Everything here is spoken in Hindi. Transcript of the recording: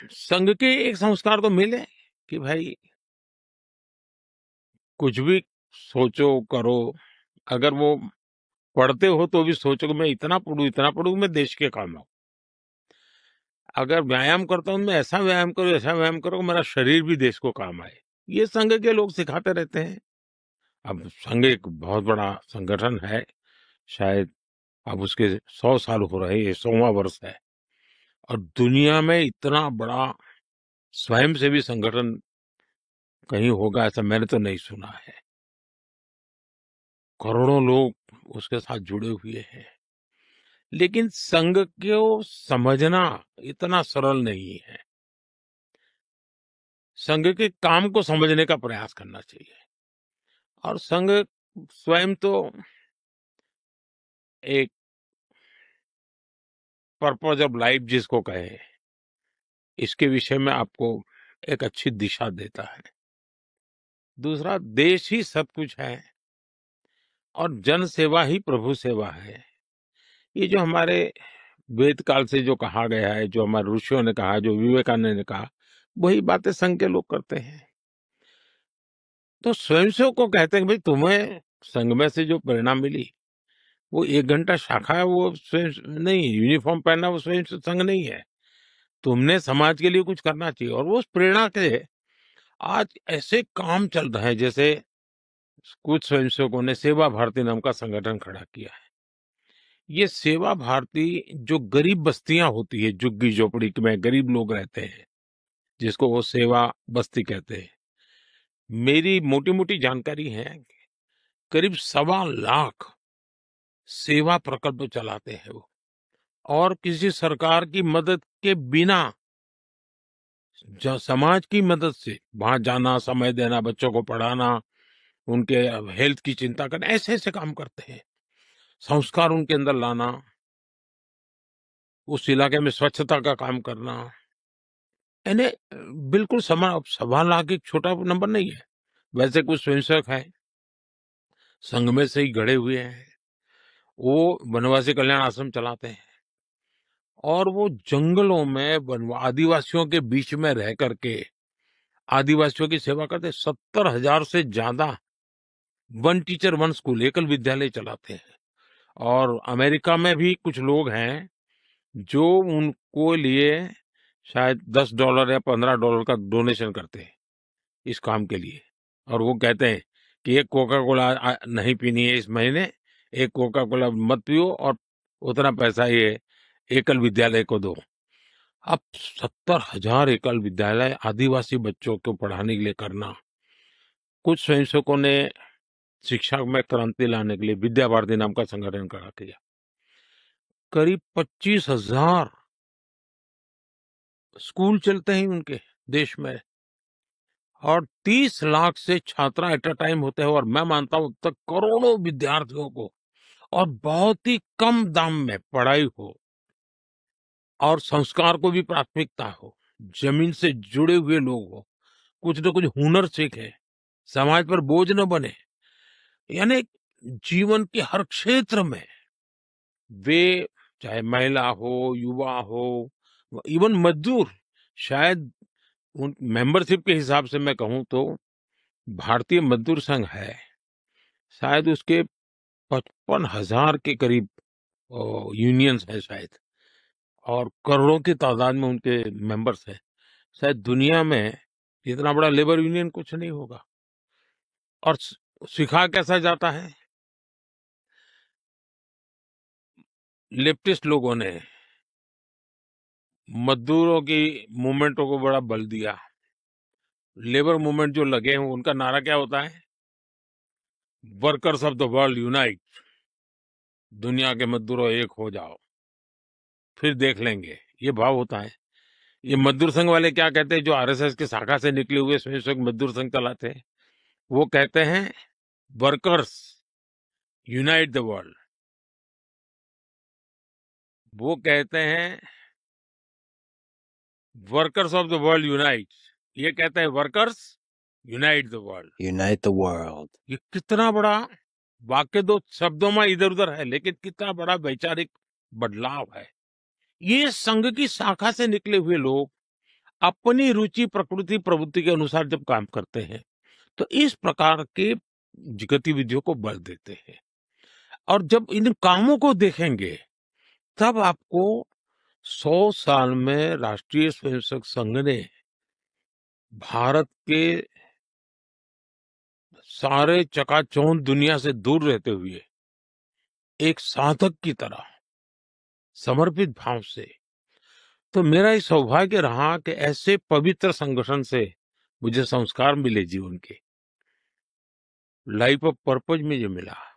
संघ के एक संस्कार तो मिले कि भाई कुछ भी सोचो करो, अगर वो पढ़ते हो तो भी सोचो कि मैं इतना पढ़ूं मैं देश के काम आऊं। अगर व्यायाम करता हूं मैं ऐसा व्यायाम करो कि मेरा शरीर भी देश को काम आए। ये संघ के लोग सिखाते रहते हैं। अब संघ एक बहुत बड़ा संगठन है, शायद अब उसके 100 साल हो रहे हैं, ये 100वां वर्ष है। और दुनिया में इतना बड़ा स्वयंसेवी संगठन कहीं होगा ऐसा मैंने तो नहीं सुना है। करोड़ों लोग उसके साथ जुड़े हुए हैं। लेकिन संघ को समझना इतना सरल नहीं है। संघ के काम को समझने का प्रयास करना चाहिए। और संघ स्वयं तो एक पर्पज ऑफ लाइफ जिसको कहे, इसके विषय में आपको एक अच्छी दिशा देता है। दूसरा, देश ही सब कुछ है और जन सेवा ही प्रभु सेवा है। ये जो हमारे वेद काल से जो कहा गया है, जो हमारे ऋषियों ने कहा, जो विवेकानंद ने कहा, वही बातें संघ के लोग करते हैं। तो स्वयंसेवक को कहते हैं कि भाई तुम्हें संघ में से जो प्रेरणा मिली वो 1 घंटा शाखा है, वो स्वयं नहीं, यूनिफॉर्म पहनना वो स्वयं संघ नहीं है। तुमने समाज के लिए कुछ करना चाहिए। और वो उस प्रेरणा के आज ऐसे काम चल रहे हैं, जैसे कुछ स्वयंसेवकों ने सेवा भारती नाम का संगठन खड़ा किया है। ये सेवा भारती जो गरीब बस्तियां होती है, झुग्गी झोपड़ी में गरीब लोग रहते हैं, जिसको वो सेवा बस्ती कहते हैं, मेरी मोटी मोटी जानकारी है करीब 1.25 लाख सेवा प्रकल्प चलाते हैं वो। और किसी सरकार की मदद के बिना समाज की मदद से वहां जाना, समय देना, बच्चों को पढ़ाना, उनके हेल्थ की चिंता करना, ऐसे ऐसे काम करते हैं। संस्कार उनके अंदर लाना, उस इलाके में स्वच्छता का काम करना, यानी बिल्कुल 1.25 लाख एक छोटा नंबर नहीं है। वैसे कुछ स्वयंसेवक हैं संघ में से ही गढ़े हुए हैं, वो वनवासी कल्याण आश्रम चलाते हैं और वो जंगलों में आदिवासियों के बीच में रह करके आदिवासियों की सेवा करते। 70,000 से ज्यादा वन टीचर वन स्कूल एकल विद्यालय चलाते हैं। और अमेरिका में भी कुछ लोग हैं जो उनको लिए शायद $10 या $15 का डोनेशन करते हैं इस काम के लिए। और वो कहते हैं कि एक कोका कोला नहीं पीनी है इस महीने, एक कोका कोला मत पियो और उतना पैसा ये एकल विद्यालय को दो। अब 70,000 एकल विद्यालय आदिवासी बच्चों को पढ़ाने के लिए करना। कुछ स्वयंसेवकों ने शिक्षा में क्रांति लाने के लिए विद्या भारती नाम का संगठन खड़ा किया। करीब 25,000 स्कूल चलते हैं उनके देश में और 30 लाख से छात्रा एट अ टाइम होते हैं। और मैं मानता हूं तक करोड़ों विद्यार्थियों को और बहुत ही कम दाम में पढ़ाई हो और संस्कार को भी प्राथमिकता हो, जमीन से जुड़े हुए लोग हो, कुछ न कुछ हुनर सीखे, समाज पर बोझ न बने। यानी जीवन के हर क्षेत्र में वे, चाहे महिला हो, युवा हो, इवन मजदूर, शायद उन मेंबरशिप के हिसाब से मैं कहूं तो भारतीय मजदूर संघ है, शायद उसके 55,000 के करीब यूनियंस है शायद, और करोड़ों की तादाद में उनके मेंबर्स हैं। शायद दुनिया में इतना बड़ा लेबर यूनियन कुछ नहीं होगा। और सिखा कैसा जाता है, लेफ्टिस्ट लोगों ने मजदूरों की मूवमेंटों को बड़ा बल दिया। लेबर मूवमेंट जो लगे हैं उनका नारा क्या होता है, workers of the world unite, दुनिया के मजदूरों एक हो जाओ फिर देख लेंगे, ये भाव होता है। ये मजदूर संघ वाले क्या कहते हैं, जो आरएसएस की शाखा से निकले हुए स्वयंसेवक मजदूर संघ चलाते हैं, वो कहते हैं वर्कर्स यूनाइट द वर्ल्ड। वो कहते हैं workers of the world unite, ये कहते हैं workers unite the world. Unite the world. ये कितना बड़ा वाक्य, दो शब्दों में इधर उधर है लेकिन कितना बड़ा वैचारिक बदलाव है। ये संघ की शाखा से निकले हुए लोग अपनी रुचि, प्रकृति, प्रवृत्ति के अनुसार जब काम करते हैं, तो इस प्रकार के गतिविधियों को बल देते हैं। और जब इन कामों को देखेंगे, तब आपको 100 साल में राष्ट्रीय स्वयंसेवक संघ ने भारत के सारे चकाचौंध दुनिया से दूर रहते हुए एक साधक की तरह समर्पित भाव से, तो मेरा ये सौभाग्य रहा कि ऐसे पवित्र संगठन से मुझे संस्कार मिले जीवन के, लाइफ ऑफ पर्पज में जो मिला।